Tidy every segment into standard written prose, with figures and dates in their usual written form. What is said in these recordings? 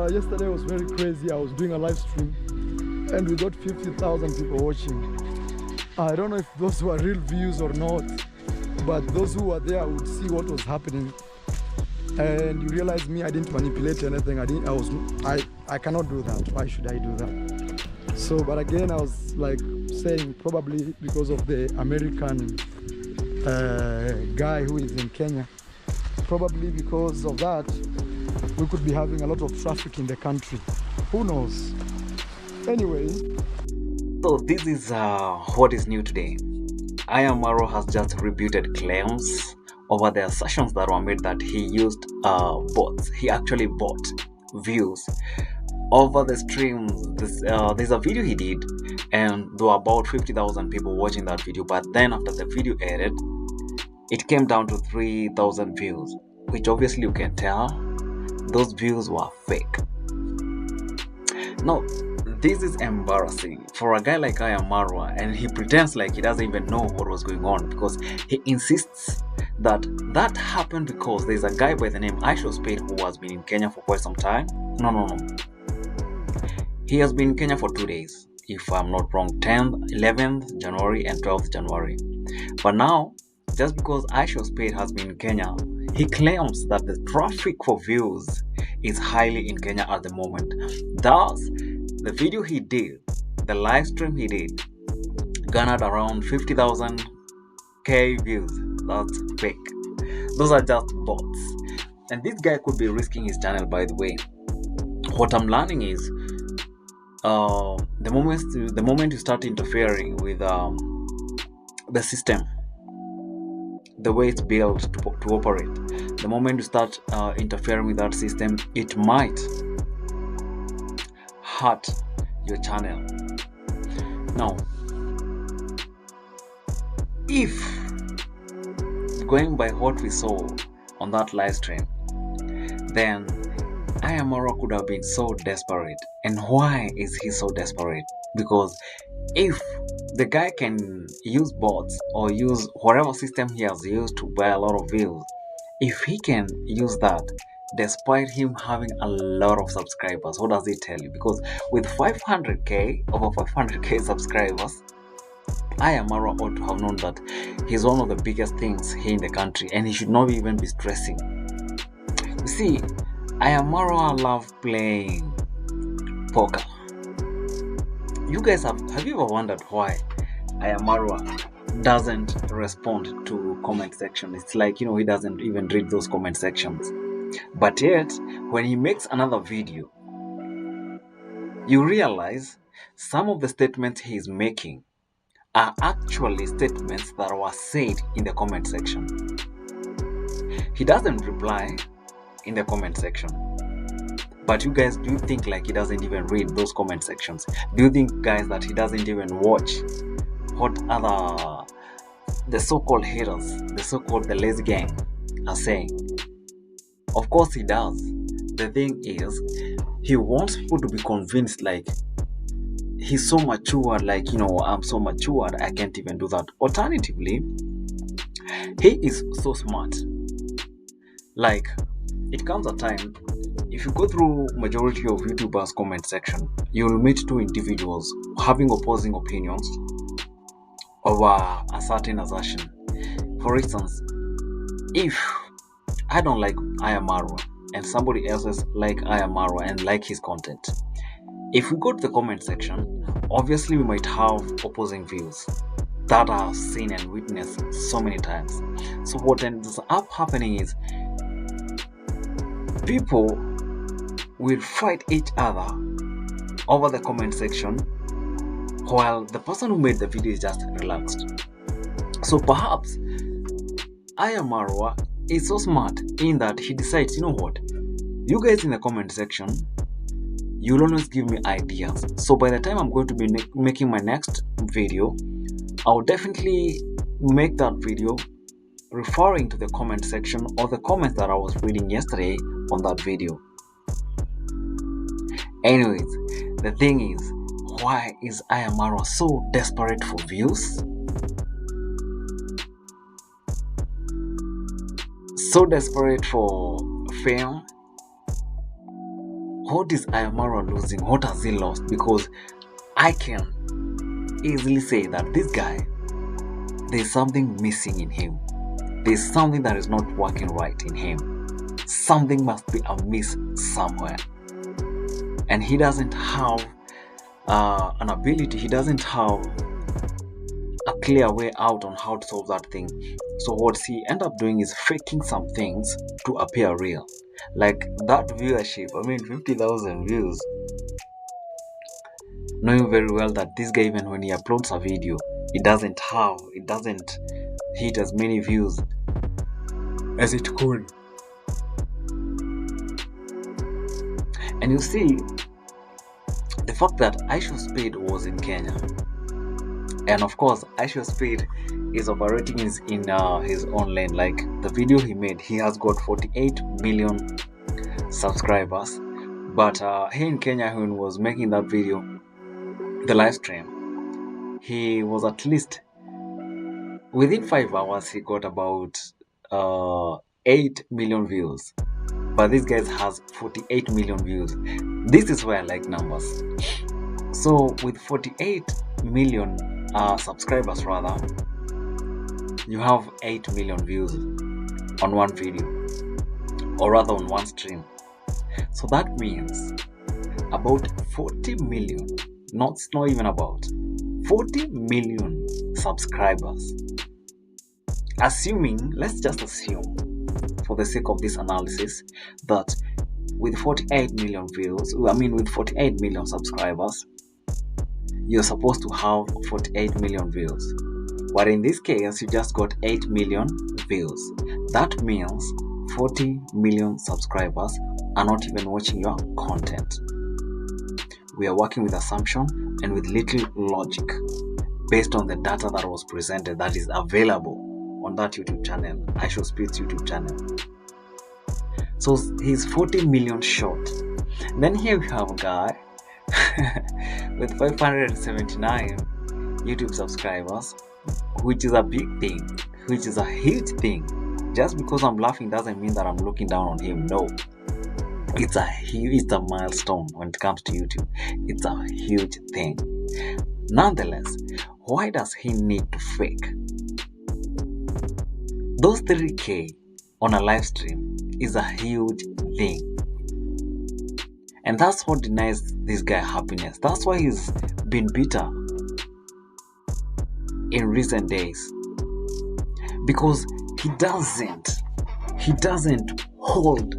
yesterday was very crazy. I was doing a live stream and we got 50,000 people watching. I don't know if those were real views or not, but those who were there would see what was happening. And you realize me, I didn't manipulate anything. I cannot do that. Why should I do that? So, but again, I was like saying probably because of the American guy who is in Kenya, probably because of that, we could be having a lot of traffic in the country. Who knows? Anyway. So this is what is new today. I Am Marwa has just rebutted claims over the assertions that were made that he used bots. He actually bought views over the stream. There's a video he did, and there were about 50,000 people watching that video. But then after the video aired, it came down to 3,000 views, which obviously you can tell those views were fake. Now, this is embarrassing for a guy like I Am Marwa, and he pretends like he doesn't even know what was going on because he insists that happened because there's a guy by the name Aisha Spade who has been in Kenya for quite some time. No. He has been in Kenya for 2 days, if I'm not wrong, 10th, 11th January and 12th January. But now, just because Aisha Spade has been in Kenya, he claims that the traffic for views is highly in Kenya at the moment. Thus, the video he did, the live stream he did, garnered around 50,000 views. That's fake. Those are just bots. And this guy could be risking his channel, by the way. What I'm learning is the moment you start interfering with the system, the way it's built to operate, the moment you start interfering with that system, it might hurt your channel. Now, if going by what we saw on that live stream, then I Am Marwa could have been so desperate. And why is he so desperate? Because if the guy can use bots or use whatever system he has used to buy a lot of views, if he can use that despite him having a lot of subscribers, what does it tell you? Because with over 500k subscribers, I Am Marwa ought to have known that he's one of the biggest things here in the country and he should not even be stressing. You see, I Am Marwa love playing poker. You guys have you ever wondered why I Am Marwa doesn't respond to comment section? It's like, he doesn't even read those comment sections. But yet, when he makes another video, you realize some of the statements he's making are actually statements that were said in the comment section. He doesn't reply in the comment section. But you guys, do you think like he doesn't even read those comment sections? Do you think, guys, that he doesn't even watch what the so-called haters, the lazy gang are saying? Of course he does. The thing is, he wants people to be convinced like he's so matured, like, I'm so matured, I can't even do that. Alternatively, he is so smart. Like, it comes a time, if you go through majority of YouTubers' comment section, you'll meet two individuals having opposing opinions over a certain assertion. For instance, if I don't like I Am Marwa and somebody else like I Am Marwa and like his content, if we go to the comment section, obviously we might have opposing views that I've seen and witnessed so many times. So what ends up happening is people will fight each other over the comment section while the person who made the video is just relaxed. So perhaps I Am Marwa is so smart in that he decides, you know what, you guys in the comment section, you'll always give me ideas. So by the time I'm going to be making my next video, I'll definitely make that video referring to the comment section or the comments that I was reading yesterday on that video. Anyways, the thing is, why is I Am Marwa so desperate for views? So desperate for fame? What is I Am Marwa losing? What has he lost? Because I can easily say that this guy, there's something missing in him. There's something that is not working right in him. Something must be amiss somewhere. And he doesn't have an ability, he doesn't have a clear way out on how to solve that thing. So what he end up doing is faking some things to appear real. Like that viewership, 50,000 views. Knowing very well that this guy, even when he uploads a video, it doesn't hit as many views as it could. And you see, the fact that Aisha Speed was in Kenya, and of course Aisha Speed is operating in his own lane. Like the video he made, he has got 48 million subscribers, but here in Kenya, when he was making that video, the live stream, he was at least within 5 hours he got about 8 million views. But this guy has 48 million views. This is where I like numbers. So with 48 million subscribers rather, you have 8 million views on one video, or rather on one stream. So that means about 40 million, not even about 40 million subscribers. Let's just assume for the sake of this analysis that with 48 million views, with 48 million subscribers, you're supposed to have 48 million views. But in this case, you just got 8 million views. That means 40 million subscribers are not even watching your content. We are working with assumption and with little logic based on the data that was presented, that is available on that YouTube channel, Aisha Speed's YouTube channel. So he's 40 million short. Then here we have a guy with 579 YouTube subscribers, which is a big thing, which is a huge thing. Just because I'm laughing doesn't mean that I'm looking down on him. No, it's a milestone when it comes to YouTube. It's a huge thing. Nonetheless, why does he need to fake those 3K on a live stream? Is a huge thing, and that's what denies this guy happiness. That's why he's been bitter in recent days, because he doesn't hold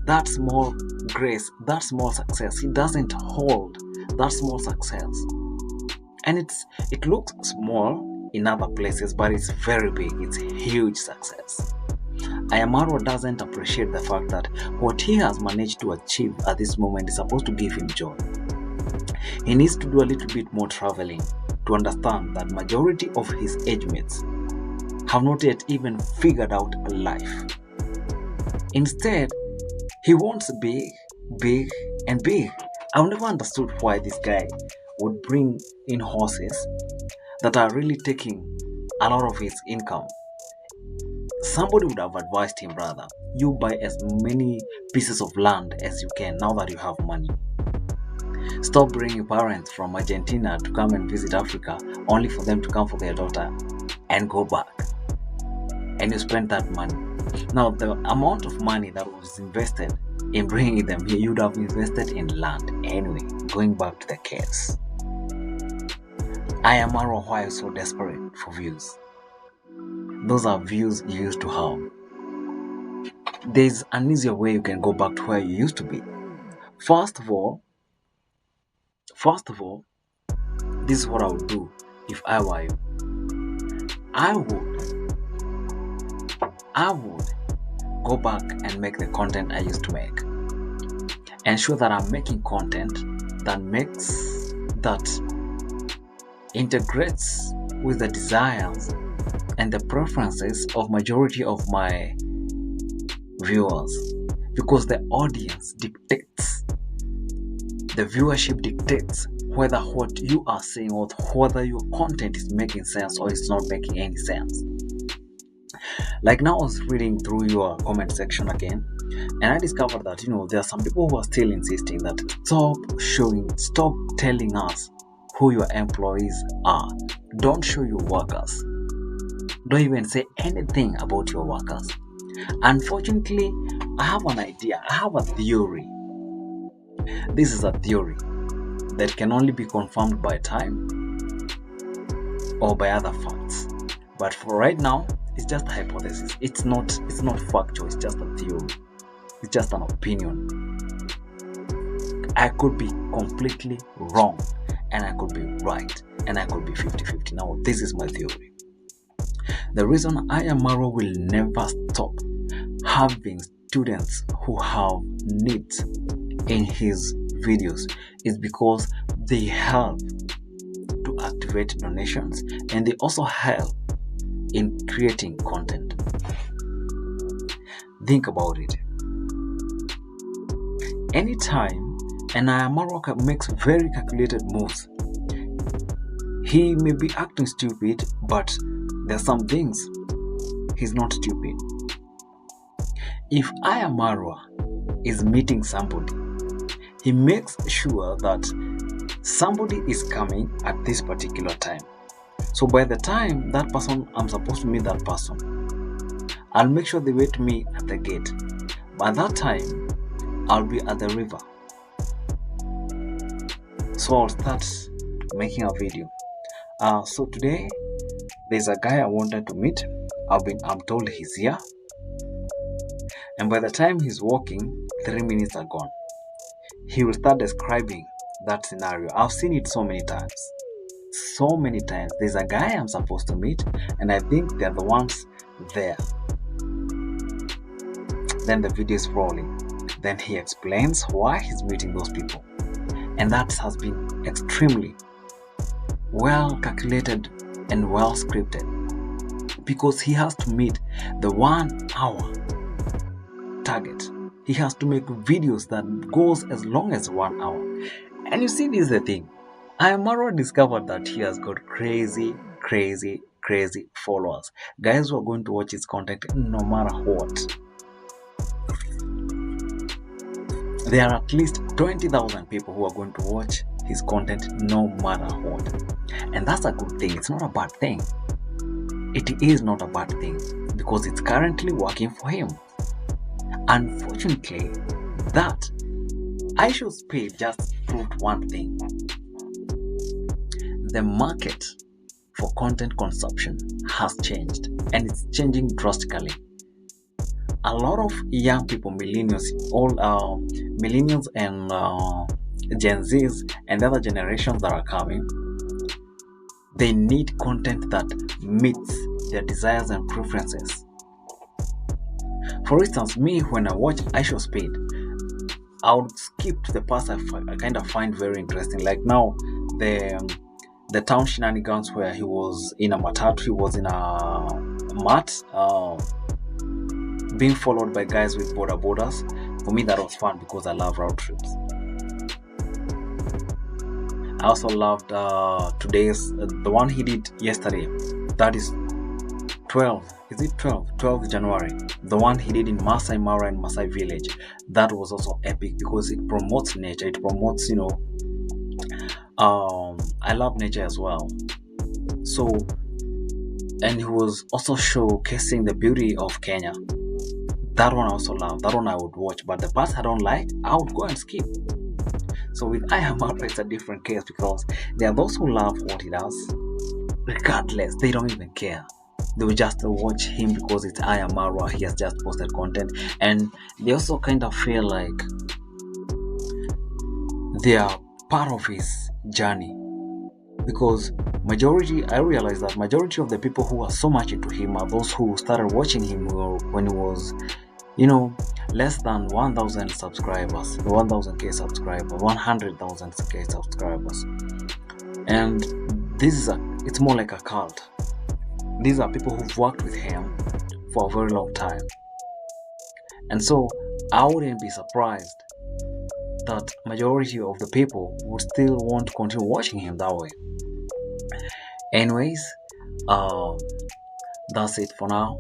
that small grace, that small success. He doesn't hold that small success, and it looks small in other places, but it's very big. It's a huge success. I Am Marwa doesn't appreciate the fact that what he has managed to achieve at this moment is supposed to give him joy. He needs to do a little bit more traveling to understand that majority of his age mates have not yet even figured out life. Instead, he wants big, big, and big. I've never understood why this guy would bring in horses that are really taking a lot of his income. Somebody would have advised him, brother, you buy as many pieces of land as you can now that you have money. Stop bringing parents from Argentina to come and visit Africa only for them to come for their daughter and go back. And you spend that money. Now, the amount of money that was invested in bringing them here, you'd have invested in land. Anyway, going back to the case. I Am Marwa, why are you so desperate for views? Those are views you used to have. There's an easier way you can go back to where you used to be. First of all, this is what I would do if I were you. I would go back and make the content I used to make. Ensure that I'm making content that integrates with the desires and the preferences of majority of my viewers, because the audience dictates, the viewership dictates whether what you are saying or whether your content is making sense or it's not making any sense. Like now I was reading through your comment section again. And I discovered that, there are some people who are still insisting that stop telling us who your employees are. Don't show your workers. Don't even say anything about your workers. Unfortunately, I have an idea. I have a theory. This is a theory that can only be confirmed by time or by other facts. But for right now, it's just a hypothesis. It's not factual. It's just a theory. It's just an opinion. I could be completely wrong, and I could be right, and I could be 50-50. Now, this is my theory. The reason I Am Marwa will never stop having students who have needs in his videos is because they help to activate donations, and they also help in creating content. Think about it. Anytime an I Am Marwa makes very calculated moves, he may be acting stupid, but there are some things he's not stupid. If I Am Marwa is meeting somebody, he makes sure that somebody is coming at this particular time. So by the time that person, I'm supposed to meet that person, I'll make sure they wait me at the gate. By that time, I'll be at the river. So I'll start making a video. So today, there's a guy I wanted to meet. I'm told he's here. And by the time he's walking, 3 minutes are gone. He will start describing that scenario. I've seen it so many times. So many times. There's a guy I'm supposed to meet, and I think they're the ones there. Then the video is rolling. Then he explains why he's meeting those people. And that has been extremely well calculated and well scripted, because he has to meet the 1 hour target. He has to make videos that goes as long as 1 hour. And you see, this is the thing. I Am Marwa discovered that he has got crazy followers. Guys who are going to watch his content no matter what. There are at least 20,000 people who are going to watch his content no matter what. And that's a good thing. It's not a bad thing. It is not a bad thing, because it's currently working for him. Unfortunately, that I Should Speed just proved one thing. The market for content consumption has changed, and it's changing drastically. A lot of young people, millennials and Gen Zs and the other generations that are coming, they need content that meets their desires and preferences. For instance, me, when I watch I Should Speed, I would skip to the parts I kind of find very interesting. Like now, the town shenanigans where he was in a matatu, he was in a mat, being followed by guys with borders. For me, that was fun because I love road trips. I also loved the one he did yesterday. That is 12. Is it 12? 12th January. The one he did in Masai Mara and Masai Village. That was also epic because it promotes nature. It promotes, I love nature as well. So, and he was also showcasing the beauty of Kenya. That one I also love. That one I would watch. But the parts I don't like, I would go and skip. So with I Am Marwa, it's a different case, because there are those who love what he does. Regardless, they don't even care. They will just watch him because it's I Am Marwa. He has just posted content. And they also kind of feel like they are part of his journey. Because I realize that majority of the people who are so much into him are those who started watching him when he was, less than 1,000 subscribers, 1,000k subscribers, 100,000k subscribers. And it's more like a cult. These are people who've worked with him for a very long time. And so I wouldn't be surprised that majority of the people would still want to continue watching him that way. Anyways, that's it for now.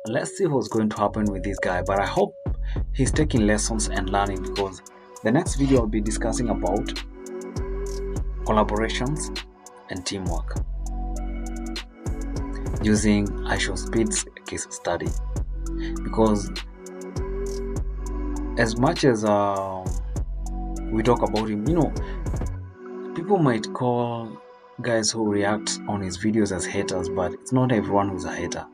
Let's see what's going to happen with this guy, but I hope he's taking lessons and learning, because the next video I'll be discussing about collaborations and teamwork using IShowSpeed's case study. Because as much as we talk about him, people might call guys who react on his videos as haters, but it's not everyone who's a hater.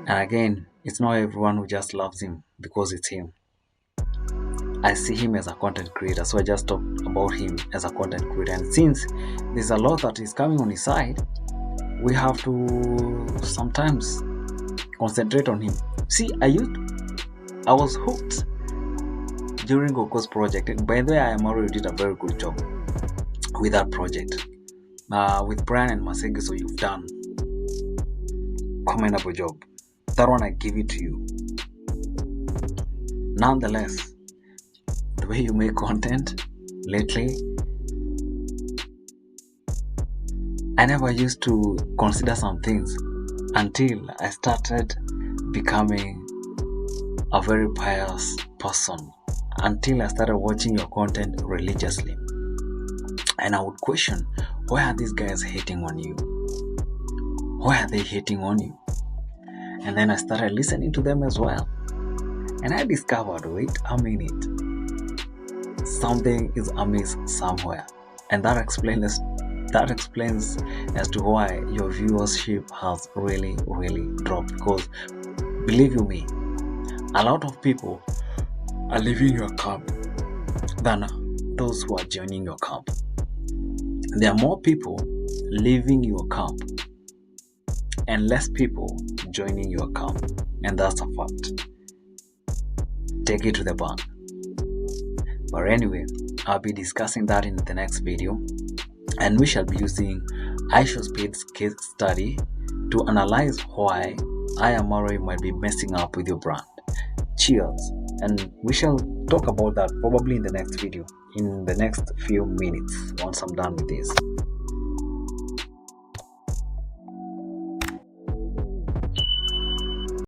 And again, it's not everyone who just loves him because it's him. I see him as a content creator, so I just talk about him as a content creator. And since there's a lot that is coming on his side, we have to sometimes concentrate on him. See, I was hooked during Goko's project. And by the way, I Am Marwa did a very good job with that project. With Brian and Masegi, so you've done commendable job. That one, I give it to you. Nonetheless, the way you make content lately, I never used to consider some things until I started becoming a very pious person, until I started watching your content religiously. And I would question, why are these guys hating on you? Why are they hating on you? And then I started listening to them as well. And I discovered, wait a minute, something is amiss somewhere. And that explains as to why your viewership has really, really dropped. Because believe you me, a lot of people are leaving your camp than those who are joining your camp. There are more people leaving your camp and less people joining your camp, and that's a fact. Take it to the bank. But anyway, I'll be discussing that in the next video, and we shall be using IShowSpeed's case study to analyze why I Am Marwa might be messing up with your brand. Cheers, and we shall talk about that probably in the next video, in the next few minutes once I'm done with this.